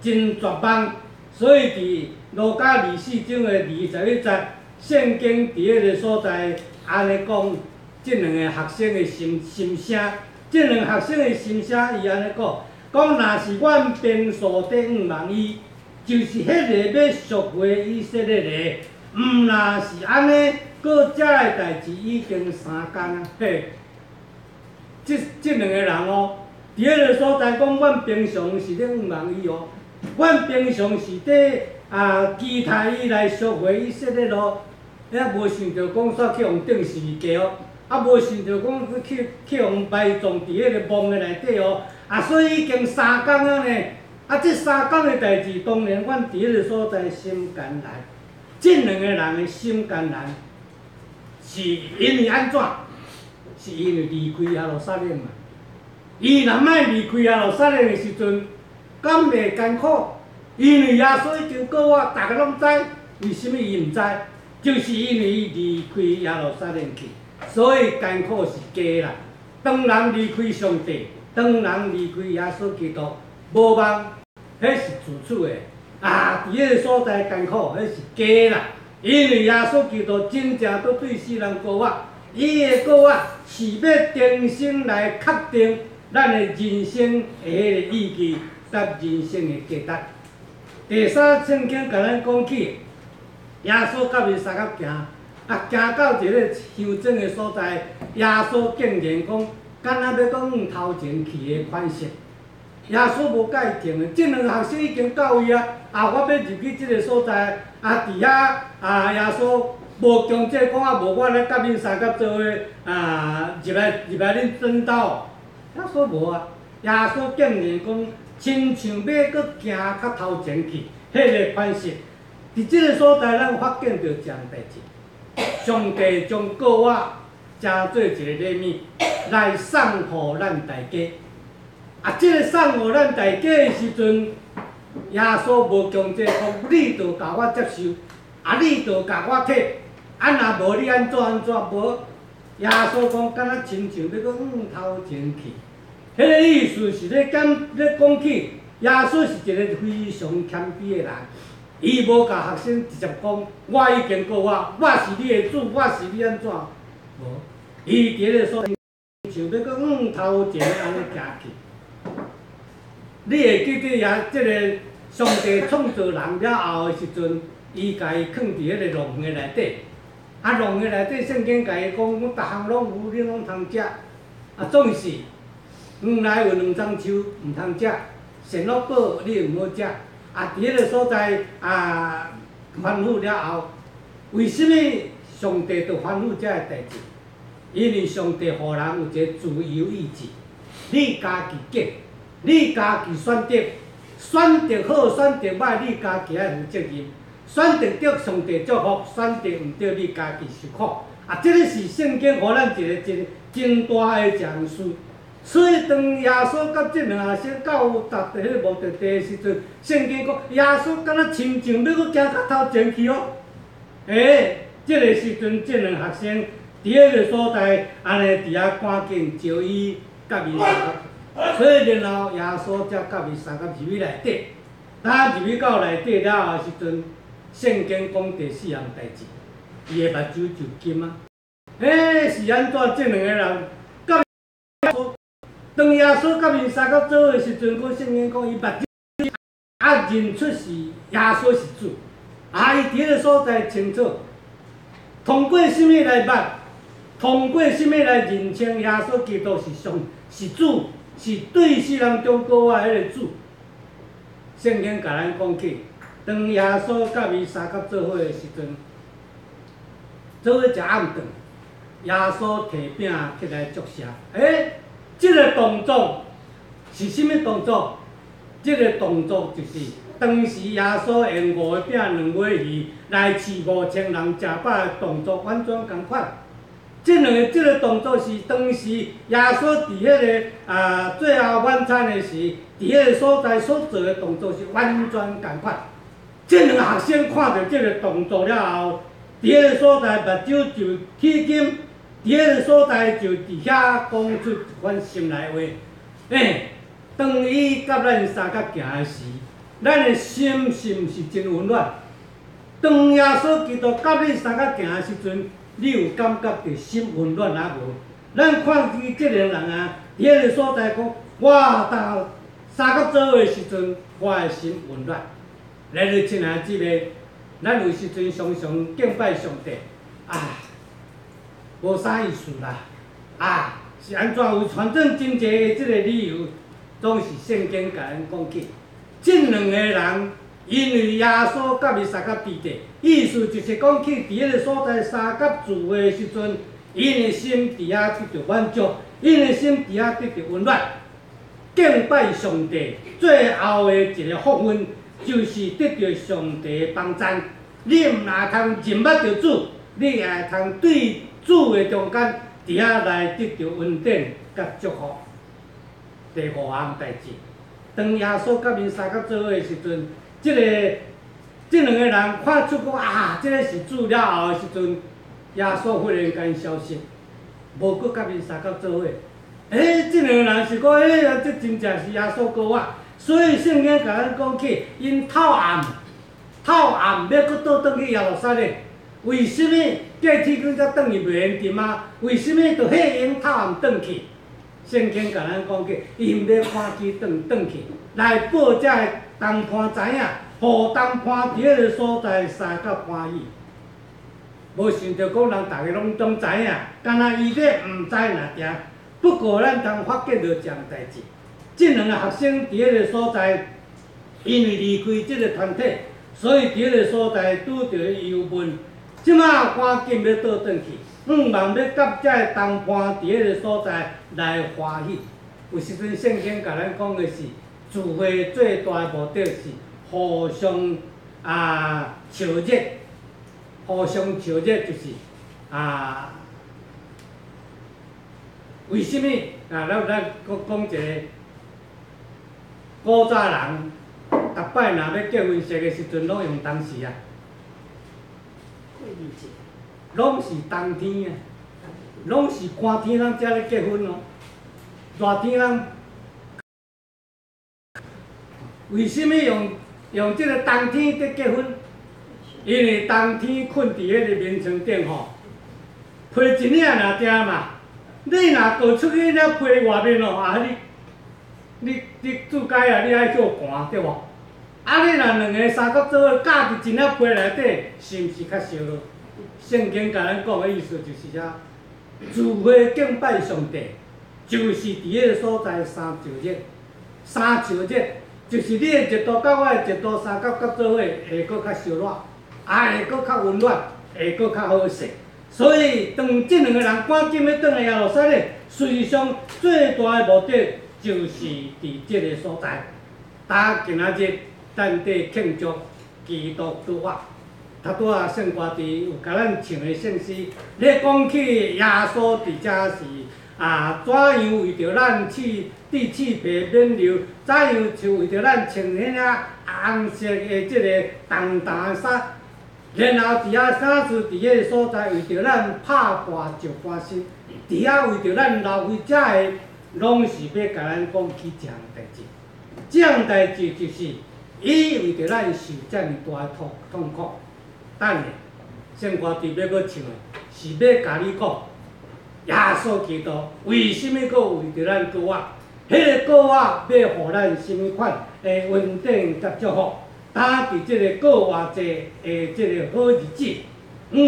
真绝望。所以伫路加24章的21节，圣经伫个所在安尼讲，即两个学生的心声，即两个学生的心声，伊安尼讲，若是阮平素地5万伊，就是迄个要赎回以色列个，毋若是安尼，搁遮个代志已经3工啊！嘿，即两个人哦，伫个所在讲，阮平常是咧5万伊哦。阮平常是期待伊来赎回以色列咯，也无想着讲煞去互顶十字架哦，无想着讲去互埋葬伫迄个墓的内底哦，所以已经3工啊呢，即3工的代志，当然阮伫迄个所在心艰难。即两个人的心艰难，是因为安怎？是因为离开耶路撒冷嘛。伊若莫离开耶路撒冷的时阵，敢袂艰苦？因为耶稣已经过我，大家拢知。为什么伊毋知？就是因为伊离开耶路撒冷去，所以艰苦是假啦。当人离开上帝，当人离开耶稣基督，无望，迄是自取的。伫迄个所在艰苦，迄是假啦。因为耶稣基督真正都对世人过活，伊的过活是要重新来确定咱的人生的迄个意义。甲人生的价值。第三，圣经甲咱讲起，耶稣甲伊三甲行，行到一个乡镇的所在，耶稣竟然讲，敢若要讲头前去的款式。耶稣无甲伊停的，即两个学生已经到位啊！我要入去即个所在，伫遐耶稣无强制讲无我咧甲恁三甲做伙入来恁转斗。耶稣无啊！耶稣竟然讲。亲像要搁行较头前去，迄个款式，伫即个所在，咱发现着一样代志。上帝将过活诚做一个礼物来送互咱大家。即个送互咱大家的时阵，耶稣无强制讲，你着甲我接受，你着甲我摕，若无你安怎无？耶稣讲，敢若亲像要搁头前去。迄个意思是咧讲起，耶稣是一个非常谦卑的人，伊无甲学生直接讲，我已经过我是你的主，我是你安怎？无，伊伫个所像要搁头前安尼行去。你会记得即个上帝创造人了后的时阵，伊家己囥伫迄个笼的内底，笼的内底圣经家己讲，我逐项拢有，你拢通食，总是。内有2丛树，毋通食；善恶果你毋好食。伫迄个所在吩咐了后，为什么上帝着吩咐遮个代志？因为上帝互人有一个自由意志，你家己拣，你家己选择，选择好，选择歹，你家己爱负责任。选择对上帝祝福，选择毋对你家己受苦。即个是圣经互咱一个真大的奖事。所以，当耶稣甲即两个先到达迄个目的地的时阵，圣经讲耶稣敢若亲像要搁行较头前去哦。即个时阵，即两个学生伫迄个所在，安尼伫遐赶紧招伊甲伊三，所以然后耶稣才甲伊三甲入去内底。当入去到内底了后时阵，圣经讲第4样代志，伊的目睭就金啊。是安怎？即两个人甲耶稣。当耶稣甲面三角做的时阵，讲圣经讲伊目睭认出是耶稣是主，伊伫迄个所在清楚，通过什么来捌？通过什么来认清耶稣基督是主？是对世人中国话迄个主。圣经甲咱讲起，当耶稣甲伊三角做伙的时阵，做伙食暗顿，耶稣摕饼起来祝谢。即个动作是啥物动作？即个动作就是当时耶稣用5个饼2尾鱼来饲5000人食饱的动作，完全共款。即个动作是当时耶稣伫迄个最后晚餐的时，伫迄个所在所做的动作是完全共款。即两个学生看到即个动作了后，伫迄个所在目睭就起金，伫迄个所在就伫遐讲出一番心内话。当伊甲咱三角行的时，咱的心是毋是真温暖？当耶稣基督甲你三角行的时阵，你有感觉到心温暖啊无？咱看伊即个人啊，伫迄个所在讲，我到三角做伙的时阵，我的心温暖。来日亲爱姊妹，咱有时阵常常敬拜上帝无啥意思啦是安怎有？反正真济的即个理由，总是圣经甲咱讲起。即两个人，因为耶稣甲伊三角伫地，意思就是讲去伫迄个所在三角住的时阵，因的心伫遐得到满足，因的心伫遐得到温暖。敬拜上帝最后的一个福分，就是得到上帝的帮赞。你毋若通认捌着主，你也通对主的中间伫遐来得到恩典甲祝福。第5项代志，当耶稣甲因三角做伙的时阵，即两个人看出讲即个是主了后的时阵，耶稣忽然间消失，无搁甲因三角做伙。即两个人是讲这真正是耶稣哥啊！所以圣经甲咱讲起，因透暗要搁倒转去耶路撒冷，为什么过天光才转去袂缘阵啊？为什么着迄因透暗转去？圣经甲咱讲起，因要看机转去，来报这个东判知影，互东判伫迄个所在三角欢喜。无想着讲人逐个拢总知影，敢若伊咧毋知若定。不过咱通发觉着一项代志，即两个学生伫迄个所在，因为离开即个团体，所以伫迄个所在拄着忧闷。即马赶紧要倒转去，望要甲这个东判伫迄个所在来欢喜。有时阵圣经甲咱讲的是，聚会最大的目的是互相笑热，互相笑热就是为什么咱讲一个古早人，逐摆若要结婚食的时阵，拢用冬时拢是冬天拢是寒天人才咧结婚哦。热天人为什么用这个冬天在结婚？因为冬天困伫迄个眠床顶吼，被一领若定嘛。你若过出去了飞外面哦，你自家你爱叫寒对无？你若两个三角做伙架伫一领被内底，是毋是较烧咯？圣经甲咱讲的意思就是聚会敬拜上帝，就是伫迄个所在三朝日。三朝日就是你的热度甲我的热度三角合做伙，会搁较烧热，会搁较温暖，会搁较好势。所以，当即两个人赶紧要转来耶路撒冷，实际上最大的目的就是伫即个所在。今仔日咱伫庆祝基督复活。拄仔圣歌伫有甲咱唱的圣诗，咧讲起耶稣伫遮是怎样为着咱地气皮免流，怎样就为着咱穿迄红色的即个重担衫。然后伫遐三次伫迄个所在，为着咱拍破石翻身，伫遐为着咱流血者的，拢是要甲咱讲起这项代志。这项代志就是伊为着咱受遮尔大的痛苦。等下，圣歌伫要搁唱的，是要甲你讲，耶稣基督为什么搁为着咱救我？迄个救我要互咱什么款的恩典甲祝福？打伫即个过偌济的即个好日子，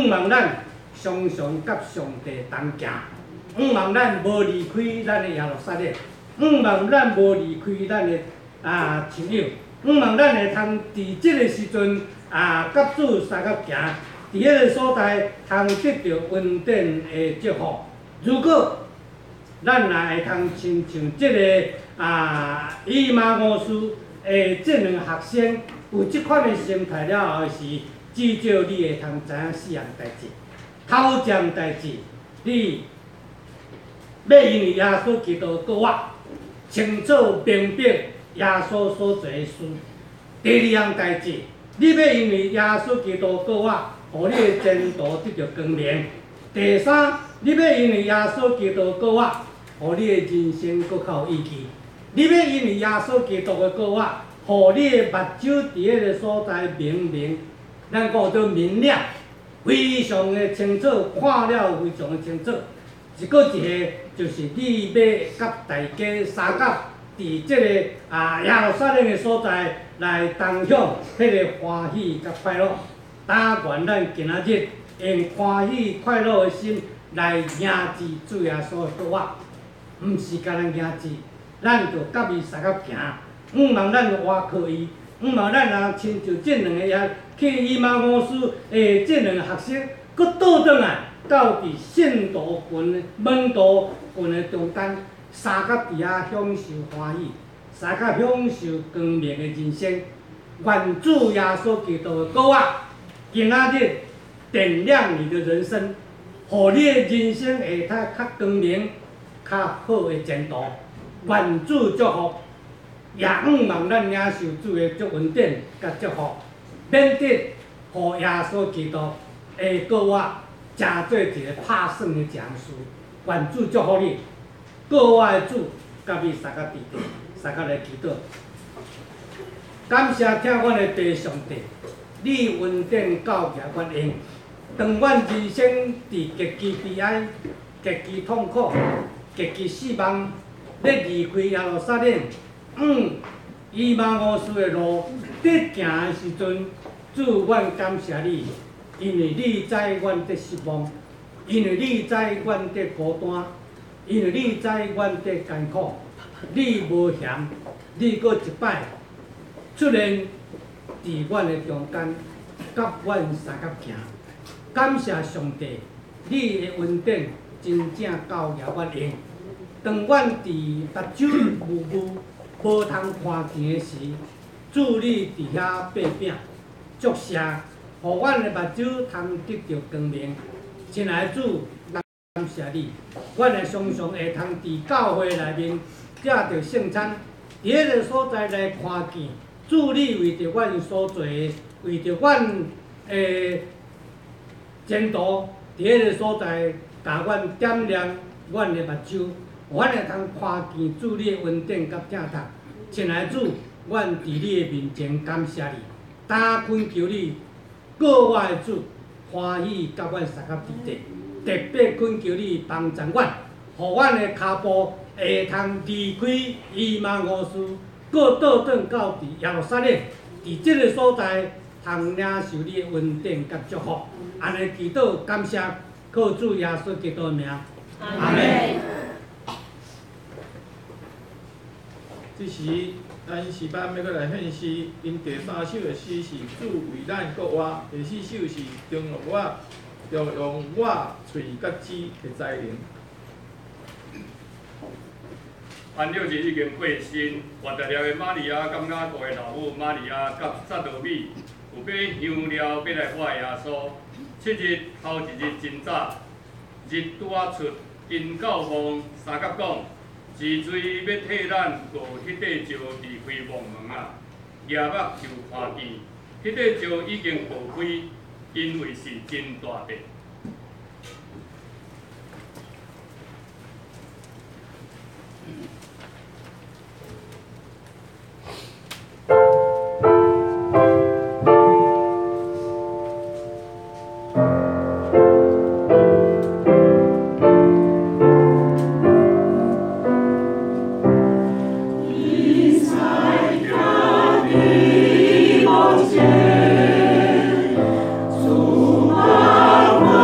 望咱常常甲上帝同行，望咱无离开咱的耶路撒冷。望咱无离开咱的亲友，望咱会通伫即个时阵甲主相合行，伫迄个所在通得到稳定的祝福。如果咱也会通亲像即个伊玛乌斯的即两学生有即款的心态了后时，至少你会通知影四样代志。头一件代志，你要因为耶稣基督过活，清楚明白耶稣所做的事。第二样代志，你要因为耶稣基督过活，互你的前途得到光明。第三，你要因为耶稣基督过活，互你的人生搁较有意义。你要因为耶稣基督的过活，互你的目睭伫迄个所在明，咱讲做明亮，非常的清楚，看了非常的清楚。一个就是你要甲大家相合，伫即个耶路撒冷的所在来同享迄个欢喜甲快乐。但愿咱今仔日用欢喜快乐的心来迎接主耶稣的过活，毋是甲咱迎接，咱就甲伊相合行。望咱活靠伊，望咱也亲像即两个也去伊玛乌斯的即两个学生，搁倒转来到伫圣徒群、门徒群的中间，相合伫遐享受欢喜，相合享受光明的人生。愿主耶稣基督的过活，今仔日点亮你的人生，互你的人生会较光明、较好的前途。愿主祝福，也望咱领受主的足恩典甲祝福，免得互耶稣基督的过活成做一个拍算的僵事。愿主祝福你，过活的主甲你相合伫地，相合来祈祷。感谢听阮的弟上帝，你恩典教育阮用，当阮人生伫极其悲哀、极其痛苦、极其失望，要离开耶路撒冷，伊玛乌斯的路得行的时阵，主，阮感谢你，因为你知阮得失望，因为你知阮得孤单，因为你知阮得艰苦，你无嫌，你搁一摆出现伫阮的中间，甲阮相合行。感谢上帝，你的恩典真正教育阮用。当阮伫目睭雾雾、无通看见的时，主你伫遐爬饼祝谢，互阮的目睭通得到光明。亲爱的主，感谢你，阮会常常会通伫教会内面食着圣餐，伫迄个所在来看见。主你为着阮所做的，为着阮的前途，伫迄个所在，甲阮点亮阮的目睭，阮会通看见主你的恩典甲正道。亲爱的主，阮伫你的面前感谢你，但恳求你，过活的主，欢喜甲阮相合伫地，特别恳求你帮助阮，互阮的脚步会通离开伊玛乌斯。搁倒转到伫耶路撒冷，伫即个所在，通领受你的恩典甲祝福。安尼祈祷感谢，靠主耶稣基督的名，阿门。这时，咱诗班要搁来献诗，因第三首的诗是主为咱国活，第四首是中用我喙甲舌的才能。安六日已经过身，活得了的玛利亚感觉国的老母玛利亚甲撒罗米有买香料要来拜耶稣。7日头一日真早，日拄仔出，因教皇三甲讲，治罪要替咱过迄块石离开墓门啊，夜目就看见，迄块石已经破开，因为是真大块。Sumawa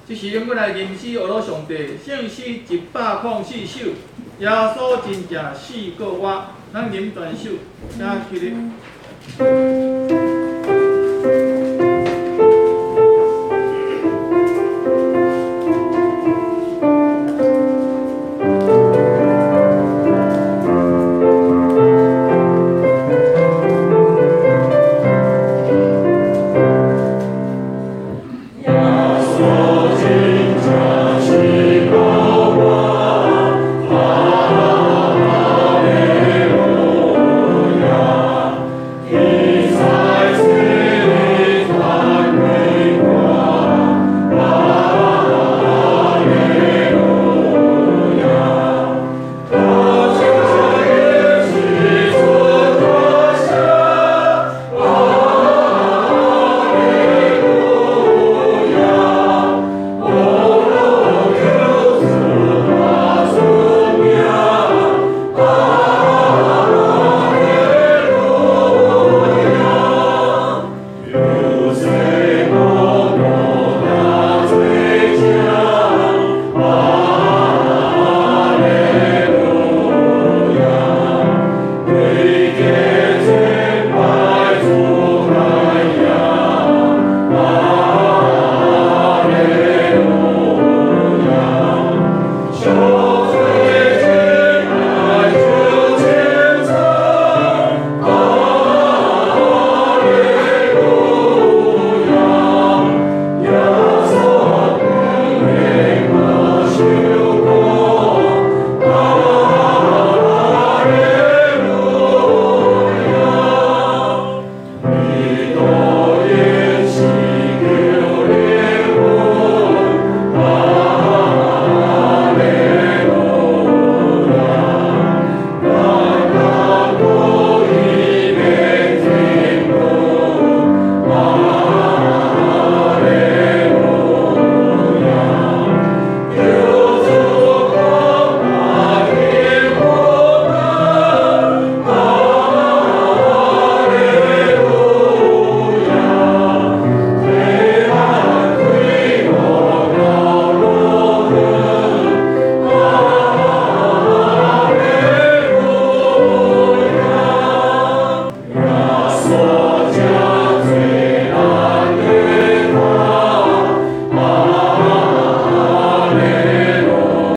即时阮来吟诗学老上帝，圣诗104首，耶稣真正死过我，咱吟全首，请起立。